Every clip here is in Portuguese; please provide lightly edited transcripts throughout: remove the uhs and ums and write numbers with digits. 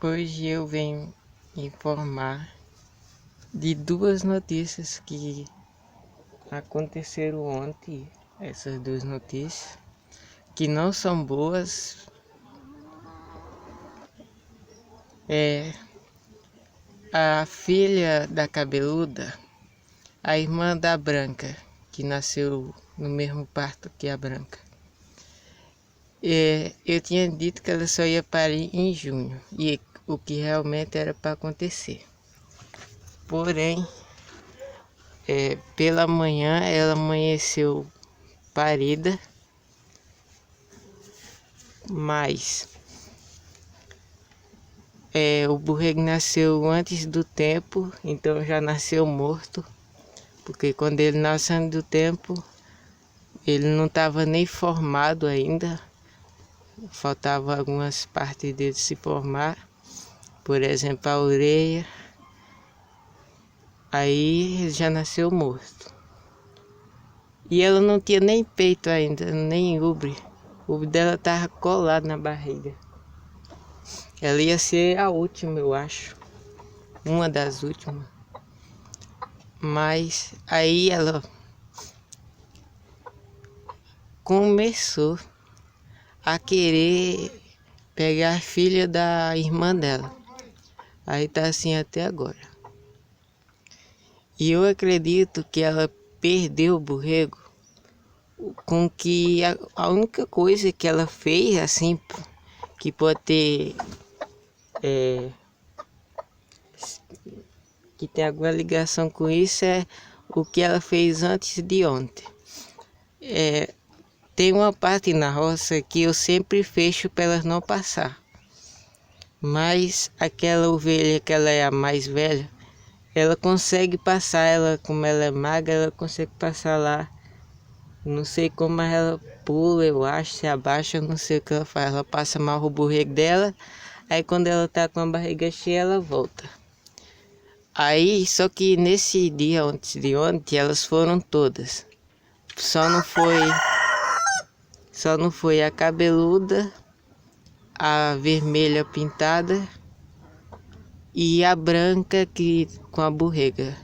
Hoje eu venho informar de duas notícias que aconteceram ontem. Essas duas notícias que não são boas. A filha da cabeluda, a irmã da Branca, que nasceu no mesmo parto que a Branca. Eu tinha dito que ela só ia parir em junho, e o que realmente era para acontecer. Porém, pela manhã ela amanheceu parida, mas o borrego nasceu antes do tempo, então já nasceu morto, porque quando ele nasce antes do tempo, ele não estava nem formado ainda, faltava algumas partes dele se formar, por exemplo a orelha, aí ele já nasceu morto. E ela não tinha nem peito ainda, nem ubre. O ubre dela estava colado na barriga. Ela ia ser a última, eu acho. Uma das últimas. Mas aí ela começou a querer pegar a filha da irmã dela. Aí tá assim até agora. E eu acredito que ela perdeu o borrego com que a única coisa que ela fez, assim, que pode ter que tem alguma ligação com isso, é o que ela fez antes de ontem. Tem uma parte na roça que eu sempre fecho para elas não passar. Mas aquela ovelha que ela é a mais velha, ela consegue passar, ela como ela é magra, ela consegue passar lá. Não sei como, mas ela pula, eu acho, se abaixa, eu não sei o que ela faz. Ela passa mal o borrego dela, aí quando ela tá com a barriga cheia, ela volta. Aí, só que nesse dia antes de ontem, elas foram todas. Só não foi a cabeluda, a vermelha pintada e a branca que com a borrega.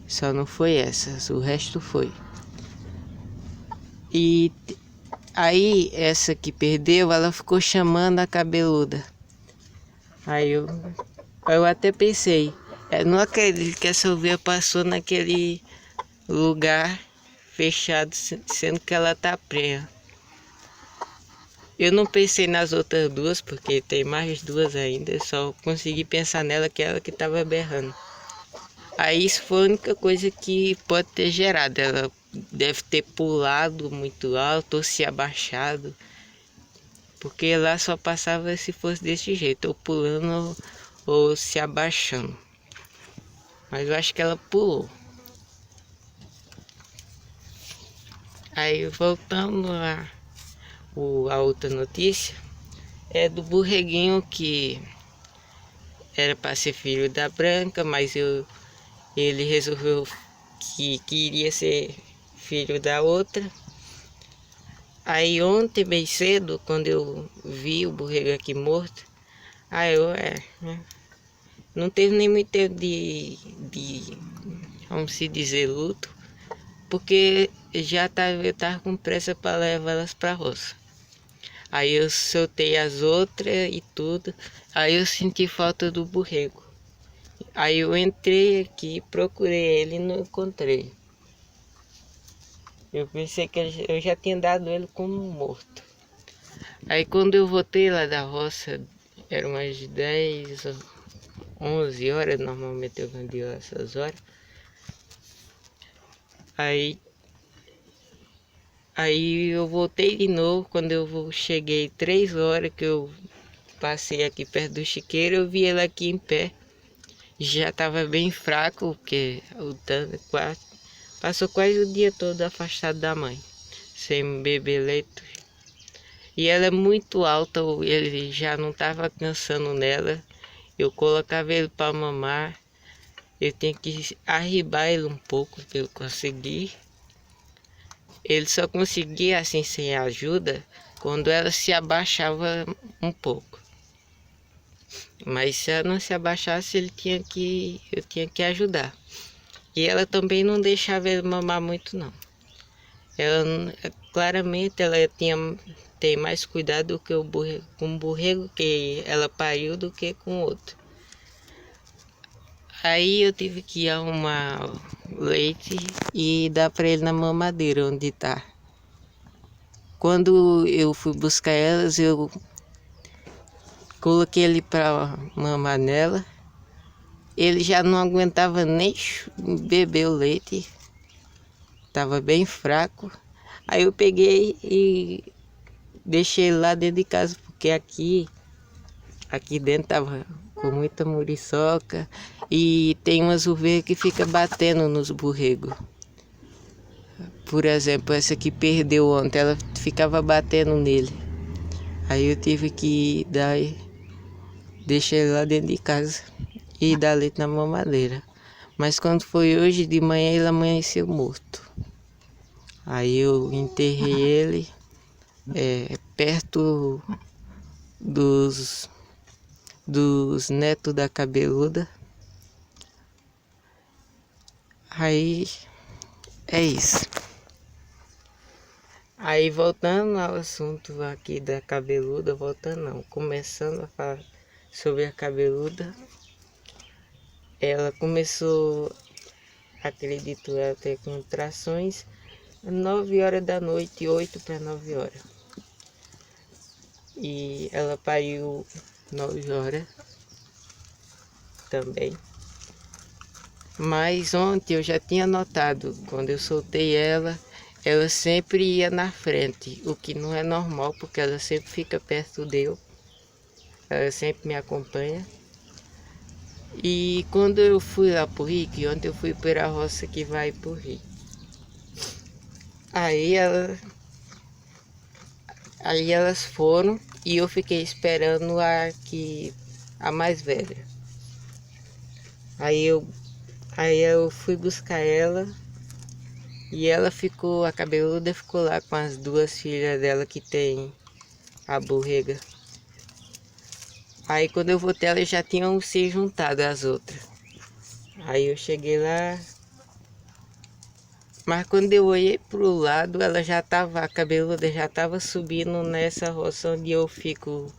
Só não foi essas, o resto foi. E aí essa que perdeu, ela ficou chamando a cabeluda. Aí eu até pensei, não acredito que essa ovelha passou naquele lugar fechado, sendo que ela tá prenha. Eu não pensei nas outras duas, porque tem mais duas ainda, eu só consegui pensar nela, que é ela que estava berrando. Aí isso foi a única coisa que pode ter gerado. Ela deve ter pulado muito alto ou se abaixado, porque lá só passava se fosse desse jeito, ou pulando ou se abaixando. Mas eu acho que ela pulou. Aí voltando a outra notícia, é do borreguinho que era para ser filho da Branca, mas ele resolveu que queria ser filho da outra. Aí ontem, bem cedo, quando eu vi o borrego aqui morto, aí não teve nem muito tempo vamos se dizer, luto, porque eu tava com pressa para levar elas para a roça. Aí eu soltei as outras e tudo, aí eu senti falta do borrego. Aí eu entrei aqui, procurei ele e não encontrei. Eu pensei que eu já tinha dado ele como morto. Aí quando eu voltei lá da roça, eram umas 10, 11 horas, normalmente eu vendia essas horas. Aí eu voltei de novo, quando eu cheguei 3 horas que eu passei aqui perto do chiqueiro, eu vi ele aqui em pé. Já estava bem fraco, porque passou quase o dia todo afastado da mãe, sem beber leite. E ela é muito alta, ele já não estava cansando nela. Eu colocava ele para mamar, eu tinha que arribar ele um pouco para eu conseguir. Ele só conseguia assim sem ajuda quando ela se abaixava um pouco. Mas se ela não se abaixasse, eu tinha que ajudar. E ela também não deixava ele mamar muito, não. Claramente ela tem mais cuidado do que com o borrego que ela pariu do que com o outro. Aí eu tive que arrumar leite e dar para ele na mamadeira onde tá. Quando eu fui buscar elas, eu coloquei ele para mamar nela. Ele já não aguentava nem beber o leite, estava bem fraco. Aí eu peguei e deixei ele lá dentro de casa, porque aqui dentro tava com muita muriçoca e tem umas ovelhas que fica batendo nos borregos. Por exemplo, essa que perdeu ontem, ela ficava batendo nele. Aí eu tive que deixar ele lá dentro de casa e dar leite na mamadeira. Mas quando foi hoje de manhã, ele amanheceu morto. Aí eu enterrei ele perto dos netos da cabeluda. Aí é isso. Aí voltando ao assunto aqui da cabeluda, começando a falar sobre a cabeluda, ela começou, acredito eu, a ter contrações 9 horas da noite, 8 para 9 horas. E ela pariu 9 horas também. Mas ontem eu já tinha notado, quando eu soltei ela sempre ia na frente, o que não é normal, porque ela sempre fica perto dele, ela sempre me acompanha. E quando eu fui lá pro rio, que ontem eu fui para a roça que vai pro rio, aí elas foram e eu fiquei esperando a mais velha. Aí eu fui buscar ela e a cabeluda ficou lá com as duas filhas dela que tem a borrega. Aí quando eu voltei, elas já tinham se juntado as outras. Aí eu cheguei lá, mas quando eu olhei pro lado, a cabeluda já estava subindo nessa roça onde eu fico,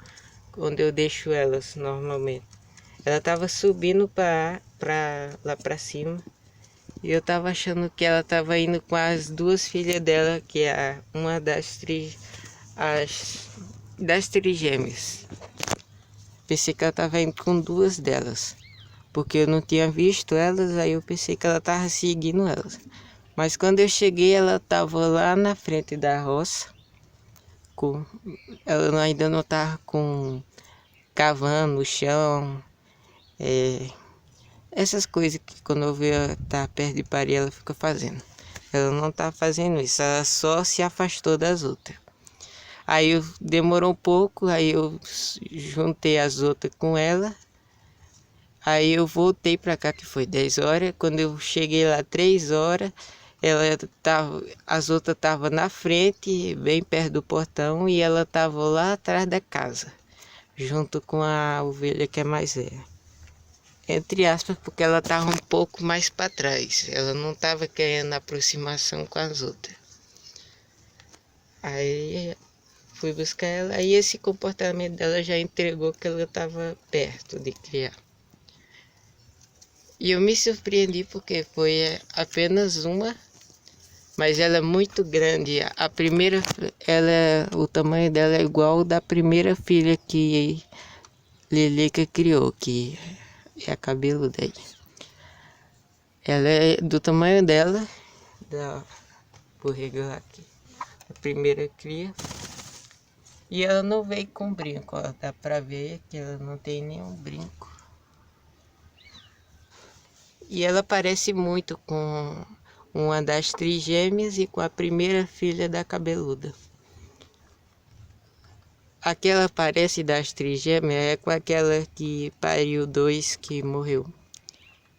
onde eu deixo elas normalmente. Ela estava subindo lá para cima. E eu estava achando que ela estava indo com as duas filhas dela, que é uma das trigêmeas. Pensei que ela estava indo com duas delas, porque eu não tinha visto elas, aí eu pensei que ela estava seguindo elas. Mas quando eu cheguei, ela estava lá na frente da roça, ela ainda não estava cavando o chão, essas coisas que quando eu vejo ela tá perto de parir, ela fica fazendo. Ela não tá fazendo isso, ela só se afastou das outras. Aí demorou um pouco, aí eu juntei as outras com ela. Aí eu voltei para cá, que foi 10 horas. Quando eu cheguei lá 3 horas, as outras estavam na frente, bem perto do portão, e ela estava lá atrás da casa, junto com a ovelha que é mais velha. Entre aspas, porque ela estava um pouco mais para trás. Ela não estava querendo aproximação com as outras. Aí fui buscar ela, aí esse comportamento dela já entregou que ela estava perto de criar. E eu me surpreendi porque foi apenas uma, mas ela é muito grande. A primeira, o tamanho dela é igual ao da primeira filha que Lilica criou, que é a cabeluda aí. Ela é do tamanho dela, vou regar aqui, a primeira cria. E ela não veio com brinco, ó, dá pra ver que ela não tem nenhum brinco. E ela parece muito com uma das trigêmeas e com a primeira filha da cabeluda. Aquela parece das trigêmeas é com aquela que pariu 2 que morreu.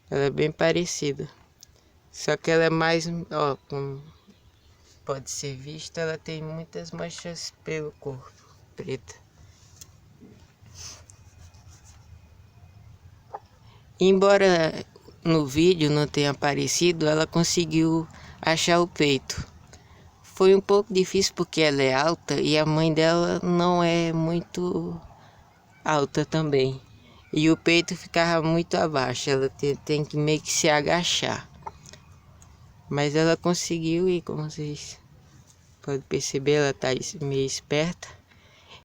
Ela é bem parecida. Só que ela é mais, ó, como pode ser vista, ela tem muitas manchas pelo corpo, preta. Embora no vídeo não tenha aparecido, ela conseguiu achar o peito. Foi um pouco difícil porque ela é alta e a mãe dela não é muito alta também. E o peito ficava muito abaixo, ela tem que meio que se agachar. Mas ela conseguiu e como vocês podem perceber, ela tá meio esperta.